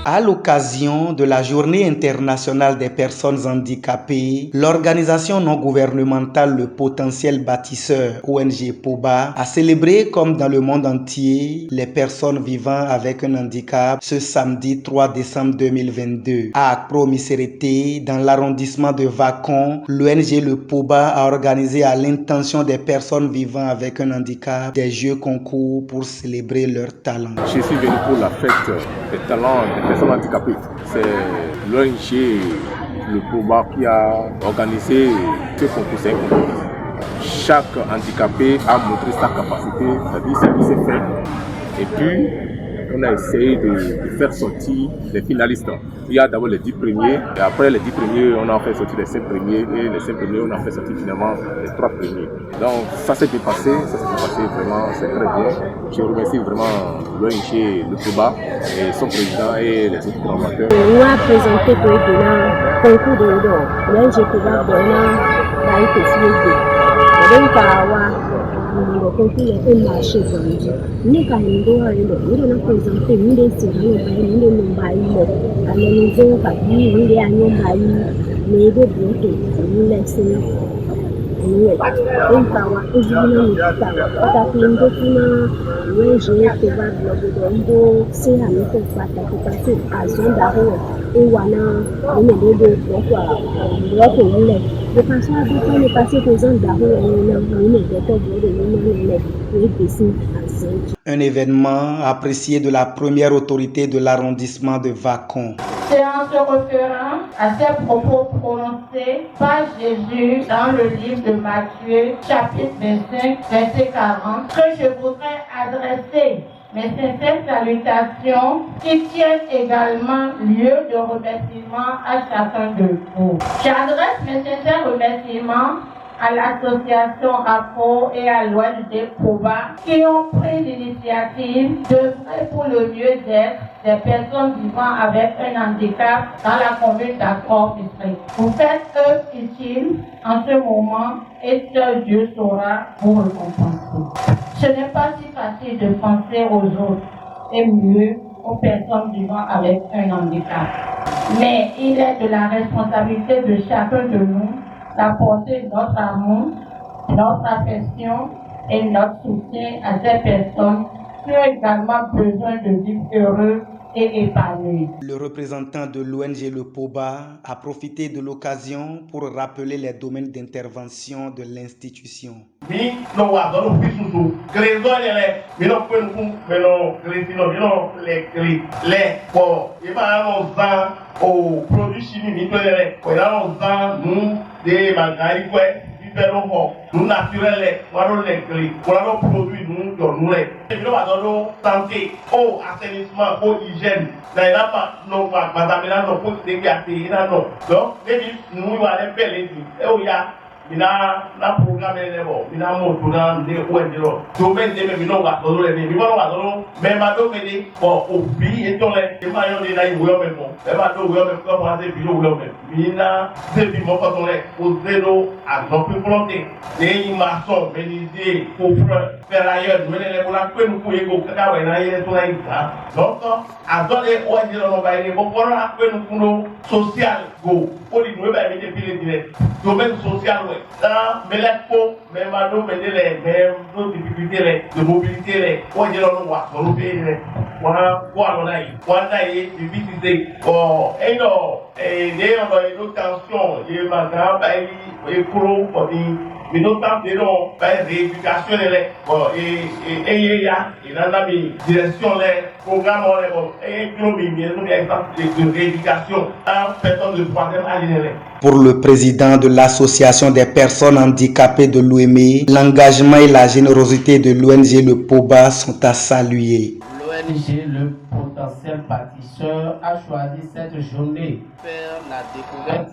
À l'occasion de la Journée internationale des personnes handicapées, l'organisation non gouvernementale Le Potentiel Bâtisseur, ONG POBA, a célébré, comme dans le monde entier, les personnes vivant avec un handicap ce samedi 3 décembre 2022. À Akpro-Misserete, dans l'arrondissement de Vakon, l'ONG Le POBA a organisé à l'intention des personnes vivant avec un handicap des jeux concours pour célébrer leurs talents. Je suis venu pour la fête des talents des personnes handicapées. C'est l'ONG Le POBA qui a organisé ce concours. Chaque handicapé a montré sa capacité, c'est-à-dire ce qu'il sait faire. Et puis, on a essayé de faire sortir les finalistes. Il y a d'abord les 10 premiers, et après les 10 premiers, on a fait sortir les 5 premiers, et les 5 premiers, on a fait sortir finalement les 3 premiers. Donc ça s'est dépassé vraiment, c'est très bien. Je remercie vraiment l'ONG Le POBA et son président et les autres collaborateurs. On a présenté le concours de l'ONG POBA le concours est un marché vendu. Nous avons présenté un événement apprécié de la première autorité de l'arrondissement de Vakon. C'est en se référant à ces propos prononcés par Jésus dans le livre de Matthieu, chapitre 25, verset 40, que je voudrais adresser mes sincères salutations qui tiennent également lieu de remerciement à chacun de vous. J'adresse mes sincères remerciements à l'association APO et à l'ONG POBA qui ont pris l'initiative d'œuvrer pour le mieux-être des personnes vivant avec un handicap dans la commune d'Akpro-Misserete. Vous faites œuvre utile en ce moment et seul Dieu saura vous récompenser. Ce n'est pas si facile de penser aux autres et mieux aux personnes vivant avec un handicap. Mais il est de la responsabilité de chacun de nous d'apporter notre amour, notre affection et notre soutien à ces personnes qui ont également besoin de vivre heureux et épanouis. Le représentant de l'ONG Le POBA a profité de l'occasion pour rappeler les domaines d'intervention de l'institution. Aux produits chimiques, des bagailles, nous naturels, nous produits, nous santé, eau, assainissement, eau, hygiène. Donc, nous allons faire les na programme level na motura de wendiro to ben de me no ga do le ni bo wa do me ma do me ni bo obi e to le e ma yo ni na iwo me mo e ma do wo me ko ma de bi lo me mi na de bi mo ko to le o zero a no pe planté ni ma so menisé pour faire ailleurs me le bo la pe nu ku e go ka we na ye to na ita donc a do le o wendiro no ba ni bo ko na pe nu ku no social go o di no ba mi de pile direct domaine social ouais dans Melepo même à nous mener les mêmes difficultés de mobilité on dit là nous va nous payer quoi on a eu visiter bon et non et d'ailleurs dans une tension et maintenant et pour dire mais notamment de non rééducation et dans mi direction les programmes et de rééducation à personnes de troisième année. Pour le président de l'association des personnes handicapées de l'OME, l'engagement et la générosité de l'ONG Le POBA sont à saluer. L'ONG Le Potentiel Bâtisseur a choisi cette journée pour faire la découverte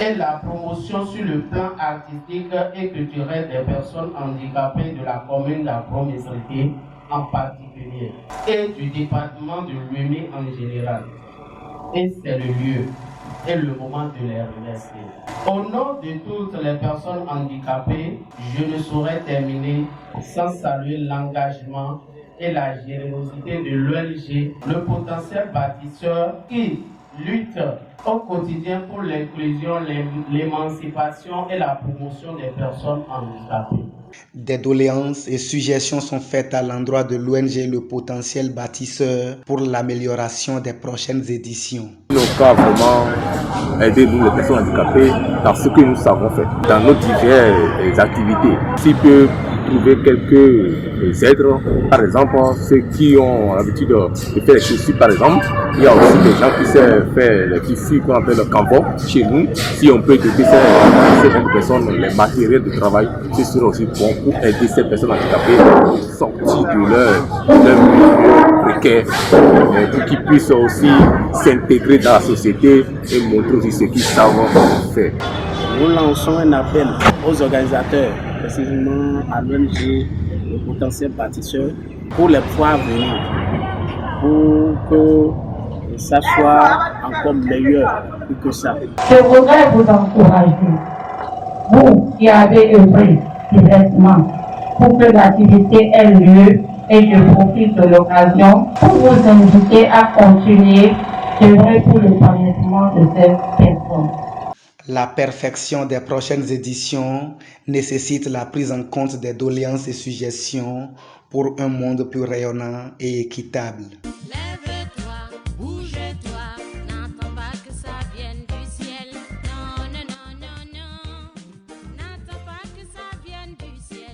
et la promotion sur le plan artistique et culturel des personnes handicapées de la commune d'Akpro-Misserete en particulier et du département de l'OME en général. Et c'est le lieu et le moment de les remercier. Au nom de toutes les personnes handicapées, je ne saurais terminer sans saluer l'engagement et la générosité de l'ONG, le potentiel bâtisseur qui lutte au quotidien pour l'inclusion, l'émancipation et la promotion des personnes handicapées. Des doléances et suggestions sont faites à l'endroit de l'ONG Le Potentiel Bâtisseur pour l'amélioration des prochaines éditions. Nos cas vraiment aider nous les personnes handicapées dans ce que nous savons faire, dans nos diverses activités. S'il peut trouver quelques aides, par exemple ceux qui ont l'habitude de faire les chaussures par exemple, il y a aussi des gens qui savent faire les tissus qu'on appelle le canvas chez nous. Si on peut doter ces personnes les matériels de travail, ce sera aussi bon pour aider ces personnes handicapées à sortir de leur milieu précaire, pour qu'ils puissent aussi s'intégrer dans la société et montrer aussi ce qu'ils savent faire. Nous lançons un appel aux organisateurs, précisément à l'ONG Le Potentiel Bâtisseur, pour les pouvoir venir, pour que ça soit encore meilleur que ça. Je voudrais vous encourager, vous qui avez œuvré directement pour que l'activité ait lieu, et je profite de l'occasion pour vous inviter à continuer d'œuvrer pour le épanouissement de cette personne. La perfection des prochaines éditions nécessite la prise en compte des doléances et suggestions pour un monde plus rayonnant et équitable.